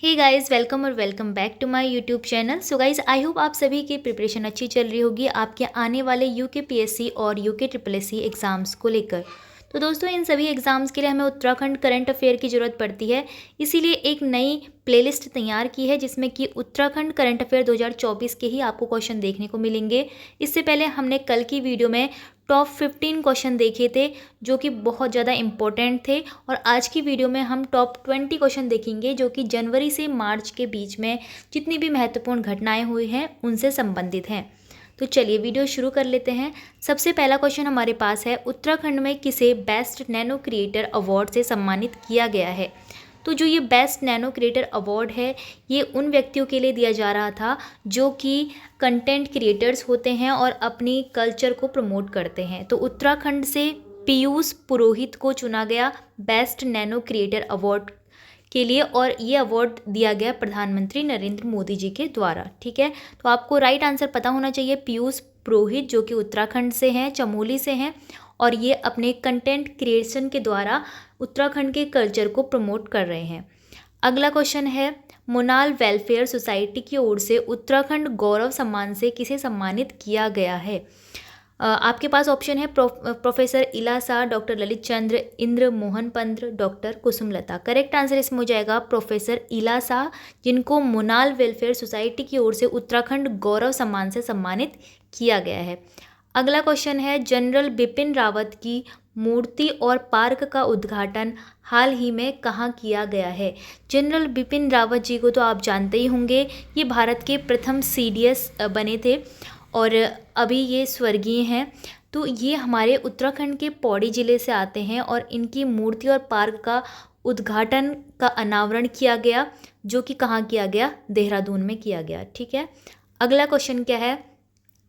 हे guys, welcome और welcome back to my YouTube channel. So guys, I hope आप सभी की प्रिपरेशन अच्छी चल रही होगी आपके आने वाले यूके पीएससी और यूके ट्रिपल एससी एग्ज़ाम्स को लेकर। तो दोस्तों, इन सभी एग्ज़ाम्स के लिए हमें उत्तराखंड करंट अफेयर की ज़रूरत पड़ती है। इसीलिए एक नई प्लेलिस्ट तैयार की है जिसमें कि उत्तराखंड करंट अफेयर 2024 के ही आपको क्वेश्चन देखने को मिलेंगे। इससे पहले हमने कल की वीडियो में टॉप 15 क्वेश्चन देखे थे जो कि बहुत ज़्यादा इम्पोर्टेंट थे, और आज की वीडियो में हम टॉप 20 क्वेश्चन देखेंगे जो कि जनवरी से मार्च के बीच में जितनी भी महत्वपूर्ण घटनाएं हुई हैं उनसे संबंधित हैं। तो चलिए वीडियो शुरू कर लेते हैं। सबसे पहला क्वेश्चन हमारे पास है, उत्तराखंड में किसे बेस्ट नैनो क्रिएटर अवार्ड से सम्मानित किया गया है। तो जो ये बेस्ट नैनो क्रिएटर अवार्ड है, ये उन व्यक्तियों के लिए दिया जा रहा था जो कि कंटेंट क्रिएटर्स होते हैं और अपनी कल्चर को प्रमोट करते हैं। तो उत्तराखंड से पीयूष पुरोहित को चुना गया बेस्ट नैनो क्रिएटर अवार्ड के लिए, और ये अवार्ड दिया गया प्रधानमंत्री नरेंद्र मोदी जी के द्वारा। ठीक है, तो आपको राइट आंसर पता होना चाहिए। पीयूष पुरोहित जो कि उत्तराखंड से हैं, चमोली से हैं, और ये अपने कंटेंट क्रिएशन के द्वारा उत्तराखंड के कल्चर को प्रमोट कर रहे हैं। अगला क्वेश्चन है, मोनाल वेलफेयर सोसाइटी की ओर से उत्तराखंड गौरव सम्मान से किसे सम्मानित किया गया है। आपके पास ऑप्शन है professor Ila Shah, doctor Lalit Chandra, Indra Mohan Pant, doctor Kusumlata. Correct answer इसमें हो जाएगा प्रोफेसर इला शाह, जिनको मोनाल वेलफेयर सोसाइटी की ओर से उत्तराखंड गौरव सम्मान से सम्मानित किया गया है। अगला क्वेश्चन है, जनरल बिपिन रावत की मूर्ति और पार्क का उद्घाटन हाल ही में कहाँ किया गया है। जनरल बिपिन रावत जी को तो आप जानते ही होंगे, ये भारत के प्रथम सीडीएस बने थे और अभी ये स्वर्गीय हैं। तो ये हमारे उत्तराखंड के पौड़ी ज़िले से आते हैं और इनकी मूर्ति और पार्क का उद्घाटन का अनावरण किया गया, जो कि कहाँ किया गया, देहरादून में किया गया। ठीक है, अगला क्वेश्चन क्या है,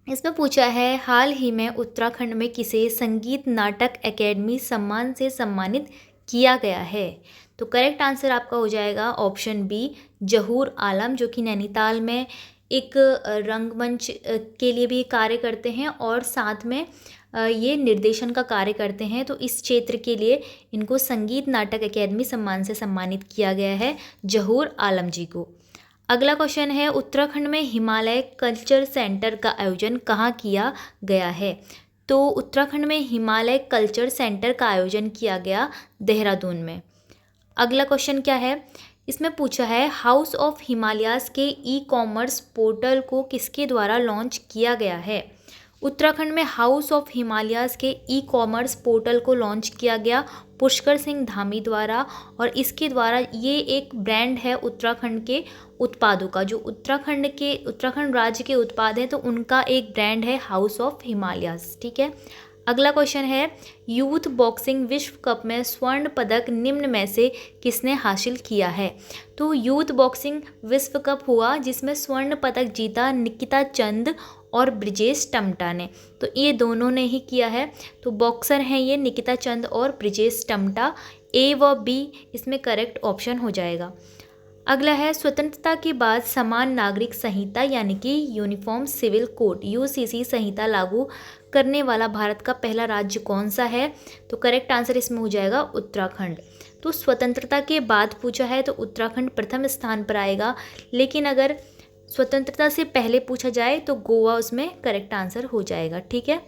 इसमें पूछा है, हाल ही में उत्तराखंड में किसे संगीत नाटक एकेडमी सम्मान से सम्मानित किया गया है। तो करेक्ट आंसर आपका हो जाएगा ऑप्शन बी, जहूर आलम, जो कि नैनीताल में एक रंगमंच के लिए भी कार्य करते हैं और साथ में ये निर्देशन का कार्य करते हैं। तो इस क्षेत्र के लिए इनको संगीत नाटक एकेडमी सम्मान से सम्मानित किया गया है, जहूर आलम जी को। अगला क्वेश्चन है, उत्तराखंड में हिमालय कल्चर सेंटर का आयोजन कहाँ किया गया है। तो उत्तराखंड में हिमालय कल्चर सेंटर का आयोजन किया गया देहरादून में। अगला क्वेश्चन क्या है, इसमें पूछा है, हाउस ऑफ हिमालयाज के ई कॉमर्स पोर्टल को किसके द्वारा लॉन्च किया गया है। उत्तराखंड में हाउस ऑफ हिमालयाज के ई कॉमर्स पोर्टल को लॉन्च किया गया पुष्कर सिंह धामी द्वारा, और इसके द्वारा ये एक ब्रांड है उत्तराखंड के उत्पादों का। जो उत्तराखंड राज्य के उत्पाद हैं तो उनका एक ब्रांड है हाउस ऑफ हिमालयाज। ठीक है, अगला क्वेश्चन है, यूथ बॉक्सिंग विश्व कप में स्वर्ण पदक निम्न में से किसने हासिल किया है। तो यूथ बॉक्सिंग विश्व कप हुआ जिसमें स्वर्ण पदक जीता निकिता चंद और ब्रिजेश टमटा ने। तो ये दोनों ने ही किया है। तो बॉक्सर हैं ये निकिता चंद और ब्रिजेश टमटा। ए व बी इसमें करेक्ट ऑप्शन हो जाएगा। अगला है, स्वतंत्रता के बाद समान नागरिक संहिता यानी कि यूनिफॉर्म सिविल कोड यूसीसी संहिता लागू करने वाला भारत का पहला राज्य कौन सा है। तो करेक्ट आंसर इसमें हो जाएगा उत्तराखंड। तो स्वतंत्रता के बाद पूछा है तो उत्तराखंड प्रथम स्थान पर आएगा, लेकिन अगर स्वतंत्रता से पहले पूछा जाए तो गोवा उसमें करेक्ट आंसर हो जाएगा। ठीक है,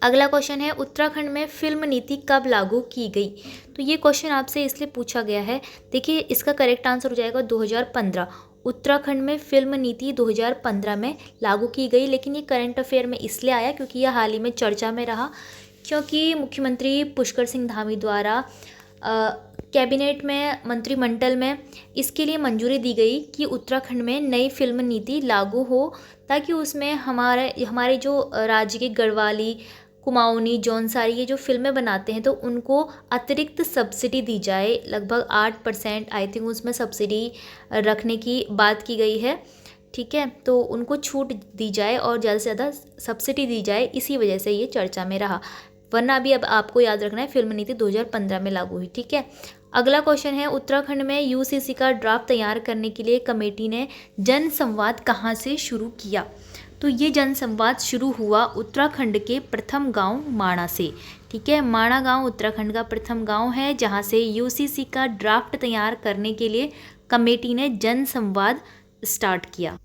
अगला क्वेश्चन है, उत्तराखंड में फिल्म नीति कब लागू की गई। तो ये क्वेश्चन आपसे इसलिए पूछा गया है, देखिए इसका करेक्ट आंसर हो जाएगा 2015। उत्तराखंड में फिल्म नीति 2015 में लागू की गई, लेकिन ये करंट अफेयर में इसलिए आया क्योंकि यह हाल ही में चर्चा में रहा, क्योंकि मुख्यमंत्री पुष्कर सिंह धामी द्वारा कैबिनेट में, मंत्रिमंडल में इसके लिए मंजूरी दी गई कि उत्तराखंड में नई फिल्म नीति लागू हो, ताकि उसमें हमारे जो राज्य के गढ़वाली, कुमाऊनी, जौनसारी ये जो फिल्में बनाते हैं तो उनको अतिरिक्त सब्सिडी दी जाए। लगभग 8% आई थिंक उसमें सब्सिडी रखने की बात की गई है। ठीक है, तो उनको छूट दी जाए और ज़्यादा से ज़्यादा सब्सिडी दी जाए, इसी वजह से ये चर्चा में रहा। वरना अभी अब आपको याद रखना है फिल्म नीति 2015 में लागू हुई। ठीक है, अगला क्वेश्चन है, उत्तराखंड में यूसीसी का ड्राफ्ट तैयार करने के लिए कमेटी ने जन संवाद कहाँ से शुरू किया। तो तो ये जनसंवाद शुरू हुआ उत्तराखंड के प्रथम गांव माणा से। ठीक है, माणा गांव उत्तराखंड का प्रथम गांव है जहां से यूसीसी का ड्राफ्ट तैयार करने के लिए कमेटी ने जनसंवाद स्टार्ट किया।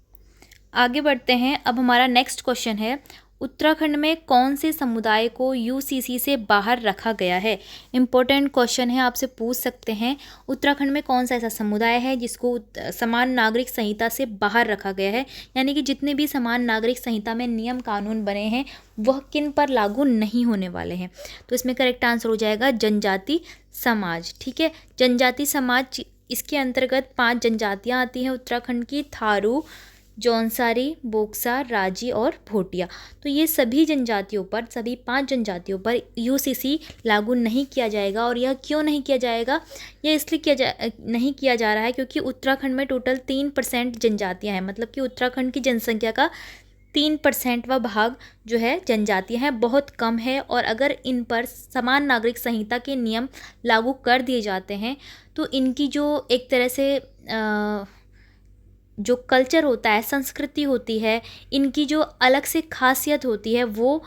आगे बढ़ते हैं। अब हमारा नेक्स्ट क्वेश्चन है, उत्तराखंड में कौन से समुदाय को यूसीसी से बाहर रखा गया है। इम्पोर्टेंट क्वेश्चन है, आपसे पूछ सकते हैं उत्तराखंड में कौन सा ऐसा समुदाय है जिसको समान नागरिक संहिता से बाहर रखा गया है, यानी कि जितने भी समान नागरिक संहिता में नियम कानून बने हैं वह किन पर लागू नहीं होने वाले हैं। तो इसमें करेक्ट आंसर हो जाएगा जनजाति समाज। ठीक है, जनजाति समाज, इसके अंतर्गत 5 जनजातियाँ आती हैं उत्तराखंड की, थारू, जौनसारी, बोक्सा, राजी और भोटिया। तो ये सभी जनजातियों पर, सभी 5 जनजातियों पर यूसीसी लागू नहीं किया जाएगा। और यह क्यों नहीं किया जाएगा, यह इसलिए नहीं किया जा रहा है क्योंकि उत्तराखंड में टोटल 3% जनजातियां हैं, मतलब कि उत्तराखंड की जनसंख्या का 3% व भाग जो है जनजातियां हैं, बहुत कम है। और अगर इन पर समान नागरिक संहिता के नियम लागू कर दिए जाते हैं तो इनकी जो एक तरह से जो कल्चर होता है, संस्कृति होती है, इनकी जो अलग से खासियत होती है वो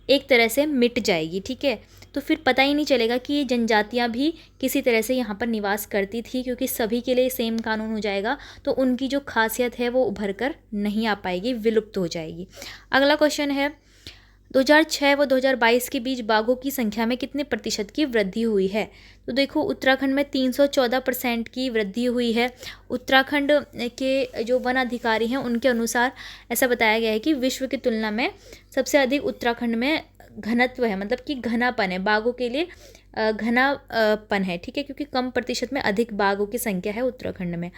एक तरह से मिट जाएगी। ठीक है, तो फिर पता ही नहीं चलेगा कि ये जनजातियाँ भी किसी तरह से यहाँ पर निवास करती थी, क्योंकि सभी के लिए सेम कानून हो जाएगा तो उनकी जो खासियत है वो उभर कर नहीं आ पाएगी, विलुप्त हो जाएगी। अगला क्वेश्चन है, 2006 व 2022 के बीच बाघों की संख्या में कितने प्रतिशत की वृद्धि हुई है। तो देखो उत्तराखंड में 314% की वृद्धि हुई है। उत्तराखंड के जो वन अधिकारी हैं उनके अनुसार ऐसा बताया गया है कि विश्व की तुलना में सबसे अधिक उत्तराखंड में घनत्व है, मतलब कि घनापन है, बाघों के लिए घनापन है। ठीक है, क्योंकि कम प्रतिशत में अधिक बाघों की संख्या है उत्तराखंड में।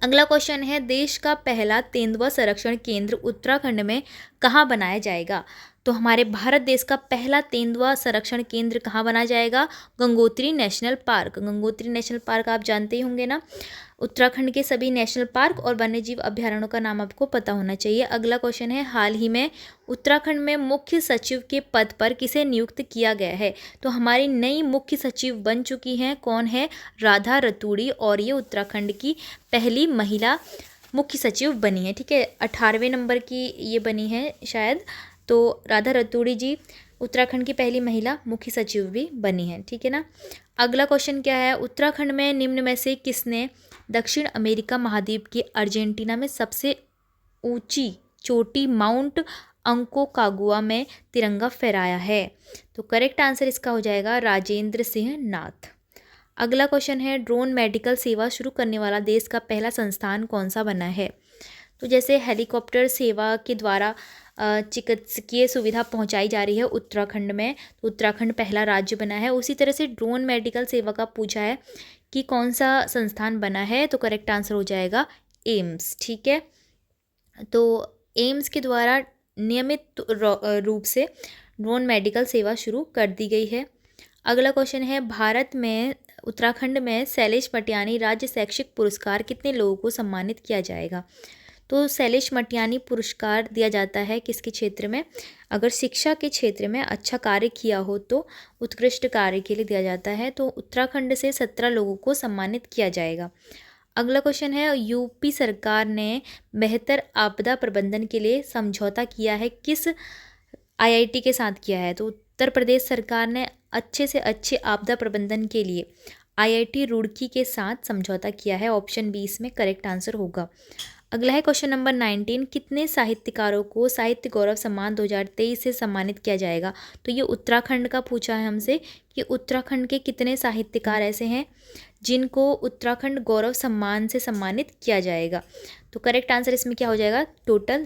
अगला क्वेश्चन है, देश का पहला तेंदुआ संरक्षण केंद्र उत्तराखंड में कहाँ बनाया जाएगा। तो हमारे भारत देश का पहला तेंदुआ संरक्षण केंद्र कहाँ बनाया जाएगा, Gangotri national park. Gangotri national park आप जानते ही होंगे ना, उत्तराखंड के सभी नेशनल पार्क और वन्यजीव अभ्यारण्यों का नाम आपको पता होना चाहिए। अगला क्वेश्चन है, हाल ही में उत्तराखंड में मुख्य सचिव के पद पर किसे नियुक्त किया गया है। तो हमारी नई मुख्य सचिव बन चुकी हैं, कौन है, राधा रतूड़ी, और ये उत्तराखंड की पहली महिला मुख्य सचिव बनी है। ठीक है, 18वें नंबर की ये बनी है शायद। तो राधा रतूड़ी जी उत्तराखंड की पहली महिला मुख्य सचिव भी बनी है। ठीक है ना। अगला क्वेश्चन क्या है, उत्तराखंड में निम्न में से किसने दक्षिण अमेरिका महाद्वीप के अर्जेंटीना में सबसे ऊंची चोटी माउंट अंकोकागुआ में तिरंगा फहराया है। तो करेक्ट आंसर इसका हो जाएगा राजेंद्र सिंह नाथ। अगला क्वेश्चन है, ड्रोन मेडिकल सेवा शुरू करने वाला देश का पहला संस्थान कौन सा बना है। तो जैसे हेलीकॉप्टर सेवा के द्वारा चिकित्सकीय सुविधा पहुंचाई जा रही है उत्तराखंड में, तो उत्तराखंड पहला राज्य बना है। उसी तरह से ड्रोन मेडिकल सेवा का पूछा है कि कौन सा संस्थान बना है, तो करेक्ट आंसर हो जाएगा एम्स। ठीक है, तो एम्स के द्वारा नियमित रूप से ड्रोन मेडिकल सेवा शुरू कर दी गई है। अगला क्वेश्चन है, भारत में उत्तराखंड में शैलेश मटियानी राज्य शैक्षिक पुरस्कार कितने लोगों को सम्मानित किया जाएगा। तो शैलेश मटियानी पुरस्कार दिया जाता है किसके क्षेत्र में, अगर शिक्षा के क्षेत्र में अच्छा कार्य किया हो तो उत्कृष्ट कार्य के लिए दिया जाता है। तो उत्तराखंड से 17 लोगों को सम्मानित किया जाएगा। अगला क्वेश्चन है, यूपी सरकार ने बेहतर आपदा प्रबंधन के लिए समझौता किया है, किस आईआईटी के साथ किया है। तो उत्तर प्रदेश सरकार ने अच्छे से अच्छे आपदा प्रबंधन के लिए आईआईटी रुड़की के साथ समझौता किया है। ऑप्शन बी इसमें करेक्ट आंसर होगा। अगला है क्वेश्चन नंबर 19, कितने साहित्यकारों को साहित्य गौरव सम्मान 2023 से सम्मानित किया जाएगा। तो ये उत्तराखंड का पूछा है हमसे कि उत्तराखंड के कितने साहित्यकार ऐसे हैं जिनको उत्तराखंड गौरव सम्मान से सम्मानित किया जाएगा। तो करेक्ट आंसर इसमें क्या हो जाएगा, टोटल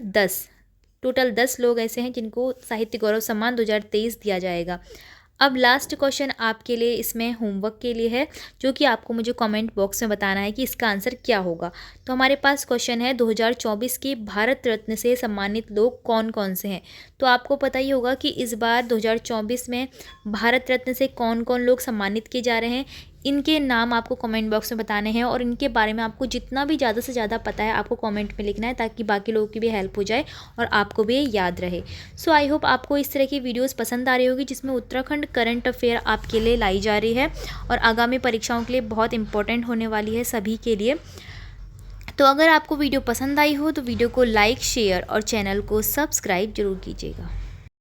10 लोग ऐसे हैं जिनको साहित्य गौरव सम्मान 2023 दिया जाएगा। अब लास्ट क्वेश्चन आपके लिए इसमें होमवर्क के लिए है, जो कि आपको मुझे कमेंट बॉक्स में बताना है कि इसका आंसर क्या होगा। तो हमारे पास क्वेश्चन है, 2024 के भारत रत्न से सम्मानित लोग कौन कौन से हैं। तो आपको पता ही होगा कि इस बार 2024 में भारत रत्न से कौन कौन लोग सम्मानित किए जा रहे हैं। इनके नाम आपको कमेंट बॉक्स में बताने हैं और इनके बारे में आपको जितना भी ज़्यादा से ज़्यादा पता है आपको कमेंट में लिखना है, ताकि बाकी लोगों की भी हेल्प हो जाए और आपको भी याद रहे। सो आई होप आपको इस तरह की वीडियोस पसंद आ रही होगी, जिसमें उत्तराखंड करंट अफेयर आपके लिए लाई जा रही है और आगामी परीक्षाओं के लिए बहुत इंपॉर्टेंट होने वाली है सभी के लिए। तो अगर आपको वीडियो पसंद आई हो तो वीडियो को लाइक शेयर और चैनल को सब्सक्राइब जरूर कीजिएगा।